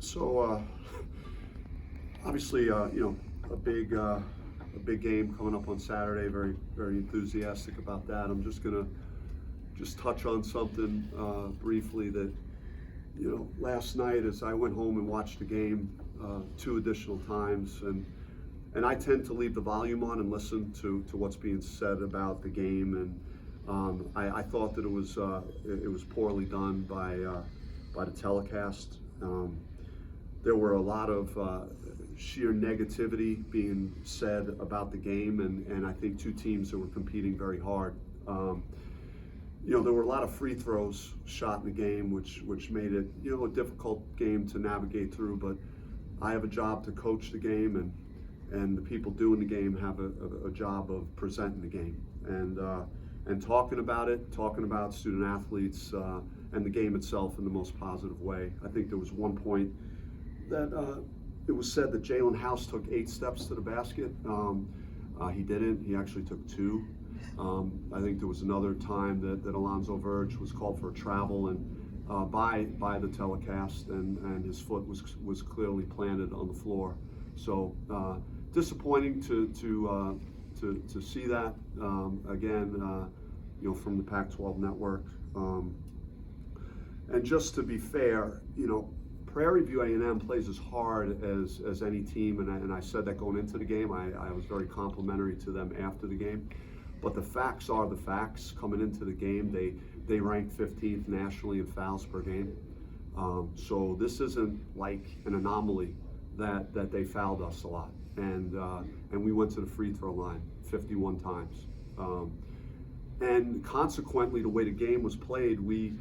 So obviously, a big game coming up on Saturday. Very, very enthusiastic about that. I'm just gonna touch on something briefly that last night as I went home and watched the game 2 additional times, and I tend to leave the volume on and listen to what's being said about the game, and I thought that it was poorly done by the telecast. There were a lot of sheer negativity being said about the game, and I think 2 teams that were competing very hard. There were a lot of free throws shot in the game, which made it a difficult game to navigate through. But I have a job to coach the game, and the people doing the game have a job of presenting the game and talking about student athletes and the game itself in the most positive way. I think there was one point that it was said that Jalen House took 8 steps to the basket. He didn't. He actually took 2. I think there was another time that Alonzo Verge was called for a travel and by the telecast, and his foot was clearly planted on the floor. So disappointing to see that again. From the Pac-12 Network. And just to be fair, Prairie View A&M plays as hard as any team, and I said that going into the game. I was very complimentary to them after the game. But the facts are the facts. Coming into the game, they ranked 15th nationally in fouls per game. So this isn't like an anomaly that they fouled us a lot. And we went to the free throw line 51 times. And consequently, the way the game was played, we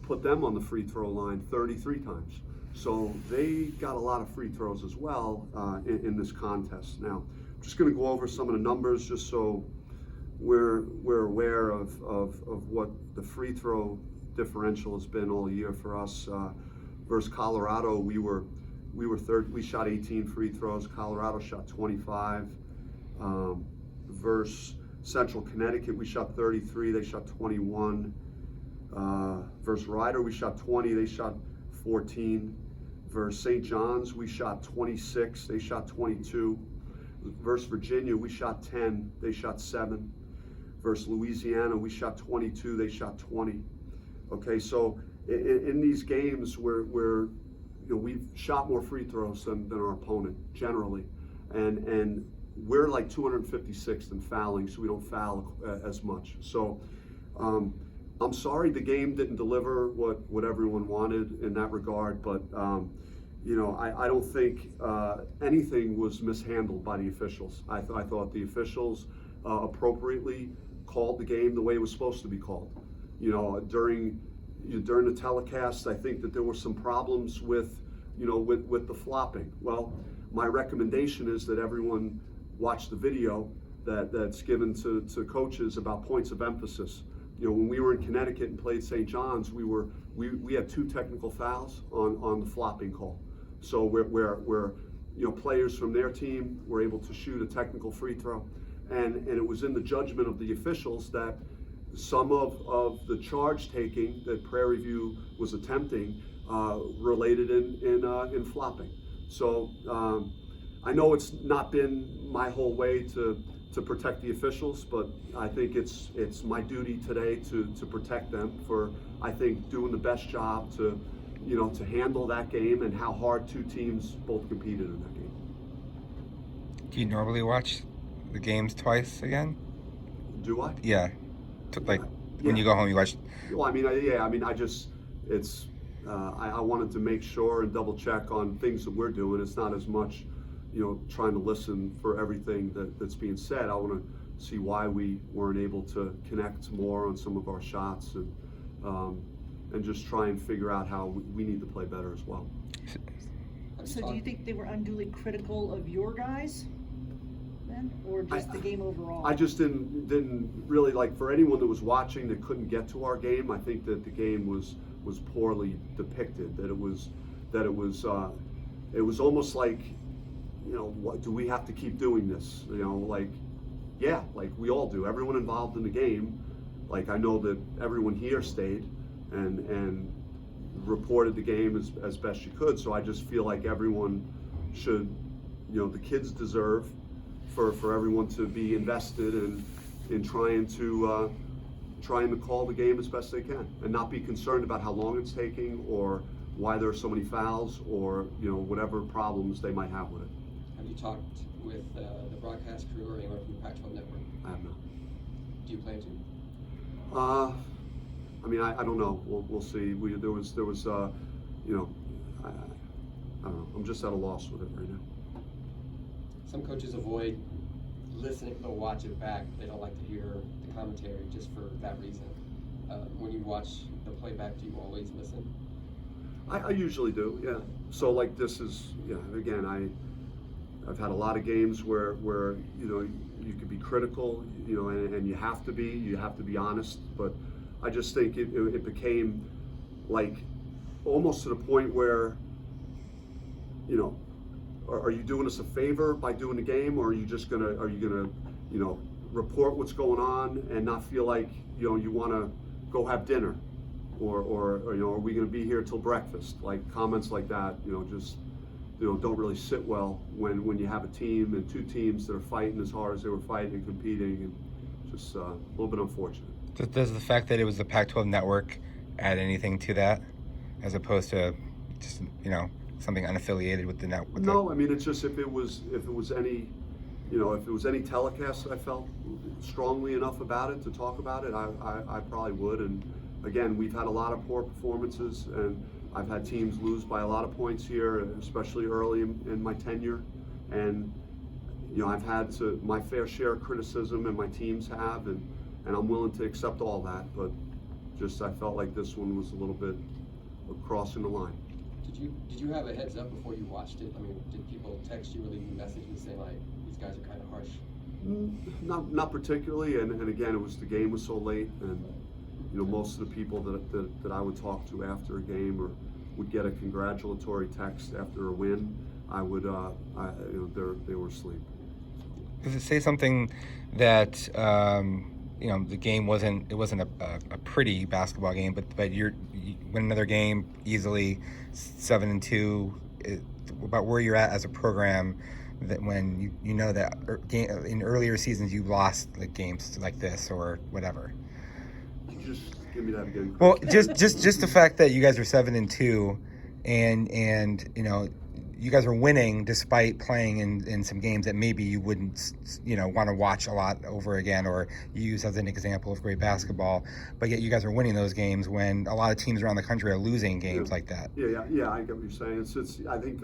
put them on the free throw line 33 times. So they got a lot of free throws as well in this contest. Now, I'm just going to go over some of the numbers just so we're aware of what the free throw differential has been all year for us. Versus Colorado, we shot 18 free throws. Colorado shot 25. Versus Central Connecticut, we shot 33. They shot 21. Versus Rider, we shot 20. They shot 14. Versus St. John's, we shot 26. They shot 22. Versus Virginia, we shot 10. They shot 7. Versus Louisiana, we shot 22. They shot 20. Okay, so in these games, we've shot more free throws than our opponent generally, and we're like 256th in fouling, so we don't foul as much. So I'm sorry the game didn't deliver what everyone wanted in that regard, but I don't think anything was mishandled by the officials. I thought the officials appropriately called the game the way it was supposed to be called. During the telecast, I think that there were some problems with the flopping. Well, my recommendation is that everyone watch the video that's given to coaches about points of emphasis. When we were in Connecticut and played St. John's, we had 2 technical fouls on the flopping call. So where players from their team were able to shoot a technical free throw, and it was in the judgment of the officials that some of the charge taking that Prairie View was attempting related in flopping. So I know it's not been my whole way to protect the officials, but I think it's my duty today to protect them for, I think, doing the best job to handle that game and how hard 2 teams both competed in that game. Do you normally watch the games twice again? Do I? Yeah. When you go home, you watch. Well, I wanted to make sure and double check on things that we're doing. It's not as much trying to listen for everything that's being said. I want to see why we weren't able to connect more on some of our shots, and just try and figure out how we need to play better as well. So do you think they were unduly critical of your guys then, or just the game overall? I just didn't really like, for anyone that was watching that couldn't get to our game, I think that the game was poorly depicted, that it was almost like, what do we have to keep doing this? Yeah, like we all do. Everyone involved in the game. Like, I know that everyone here stayed, and reported the game as best you could. So I just feel like everyone should, the kids deserve for everyone to be invested in trying to call the game as best they can, and not be concerned about how long it's taking or why there are so many fouls or whatever problems they might have with it. Have you talked with the broadcast crew or anyone from the Pac-12 Network? I have not. Do you plan to? I mean, I don't know. We'll see. There was I don't know. I'm just at a loss with it right now. Some coaches avoid listening, they'll watch it back. They don't like to hear the commentary just for that reason. When you watch the playback, do you always listen? I usually do, yeah. So like this is, again, I've had a lot of games where you could be critical, and you have to be honest, but I just think it became like almost to the point where, are you doing us a favor by doing the game, or are you gonna report what's going on and not feel like you want to go have dinner, or are we going to be here till breakfast? Like comments like that, just don't really sit well when you have a team and two teams that are fighting as hard as they were fighting and competing, and just a little bit unfortunate. Does the fact that it was the Pac-12 Network add anything to that, as opposed to just something unaffiliated with the network? No, I mean, it's just if it was any telecast that I felt strongly enough about it to talk about it, I probably would. And again, we've had a lot of poor performances, and I've had teams lose by a lot of points here, especially early in my tenure. And I've had my fair share of criticism, and my teams have, and I'm willing to accept all that. But just I felt like this one was a little bit of crossing the line. Did you have a heads up before you watched it? I mean, did people text you or leave you messages saying like, these guys are kind of harsh? Not particularly, and again, the game was so late, and most of the people that I would talk to after a game or would get a congratulatory text after a win, I would they were asleep. Does it say something that the game wasn't a pretty basketball game, but you win another game easily, 7-2, about where you're at as a program, that when you know that in earlier seasons you lost like games like this or whatever? Just give me that again. Well, just the fact that you guys are 7-2, and you guys are winning despite playing in some games that maybe you wouldn't want to watch a lot over again or use as an example of great basketball, but yet you guys are winning those games when a lot of teams around the country are losing games like that. Yeah, I get what you're saying. It's I think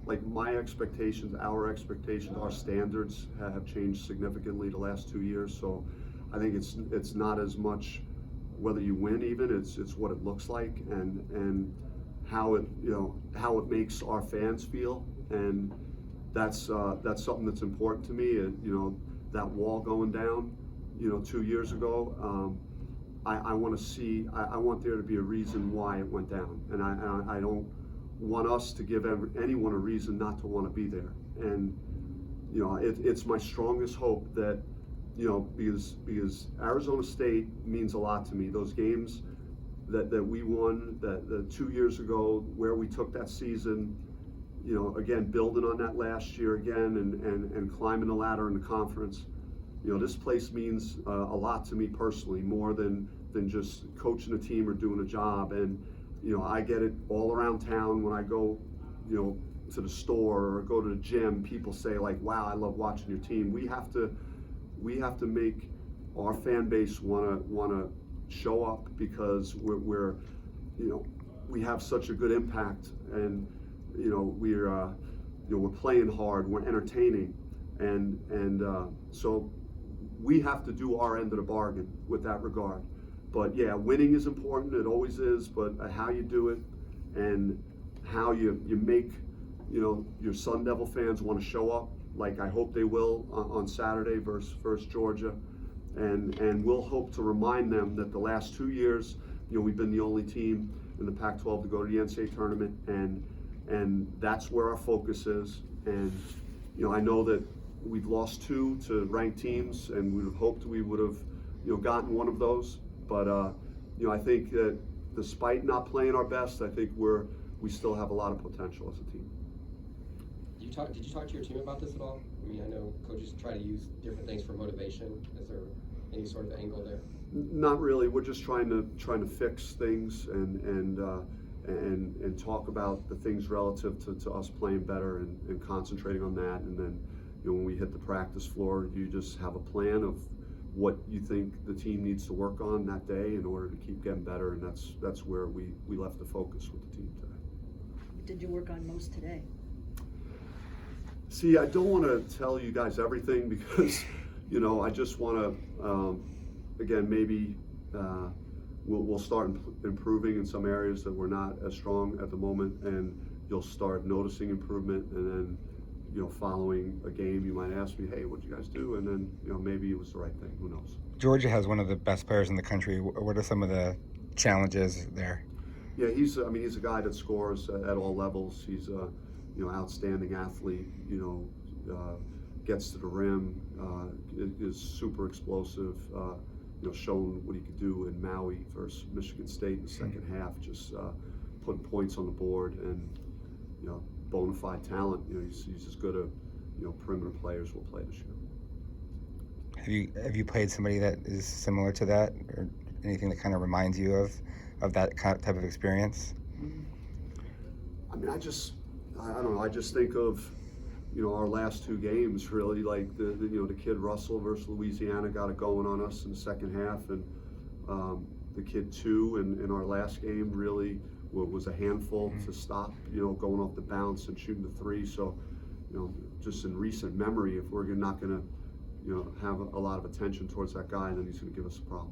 like my expectations, our expectations, our standards have changed significantly the last 2 years. So I think it's not as much whether you win, even it's what it looks like and how it makes our fans feel, and that's something that's important to me. That wall going down 2 years ago, I want to see, I want there to be a reason why it went down, and I don't want us to give anyone a reason not to want to be there. And it's my strongest hope that because Arizona State means a lot to me. Those games that we won that 2 years ago, where we took that season, again building on that last year again and climbing the ladder in the conference. This place means a lot to me personally, more than just coaching a team or doing a job. And I get it all around town when I go to the store or go to the gym. People say like, wow, I love watching your team. We have to make our fan base wanna show up, because we're we have such a good impact, and we're playing hard, we're entertaining, and so we have to do our end of the bargain with that regard. But yeah, winning is important, it always is, but how you do it and how you make your Sun Devil fans want to show up, like I hope they will on Saturday versus Georgia. And we'll hope to remind them that the last 2 years, we've been the only team in the Pac-12 to go to the NCAA tournament, and that's where our focus is. And I know that we've lost 2 to ranked teams, and we would have hoped we would have gotten one of those. But I think that despite not playing our best, I think we still have a lot of potential as a team. Did you talk to your team about this at all? I mean, I know coaches try to use different things for motivation. Is there any sort of angle there? Not really. We're just trying to fix things and talk about the things relative to us playing better and concentrating on that. And then, when we hit the practice floor, you just have a plan of what you think the team needs to work on that day in order to keep getting better. And that's where we left the focus with the team today. What did you work on most today? See, I don't want to tell you guys everything because, I just want to, again, maybe we'll start improving in some areas that we're not as strong at the moment, and you'll start noticing improvement, and then, following a game, you might ask me, hey, what'd you guys do? And then, maybe it was the right thing. Who knows? Georgia has one of the best players in the country. What are some of the challenges there? Yeah, he's a guy that scores at all levels. He's a, outstanding athlete, gets to the rim, is super explosive, shown what he could do in Maui versus Michigan State in the second half, just putting points on the board, and, bona fide talent. He's as good a, perimeter players will play this year. Have you played somebody that is similar to that, or anything that kind of reminds you of that type of experience? I mean, I don't know. I just think of, our last two games really, like the kid Russell versus Louisiana got it going on us in the second half, and the kid too in our last game really was a handful to stop, going off the bounce and shooting the three. So, just in recent memory, if we're not going to, have a lot of attention towards that guy, then he's going to give us a problem.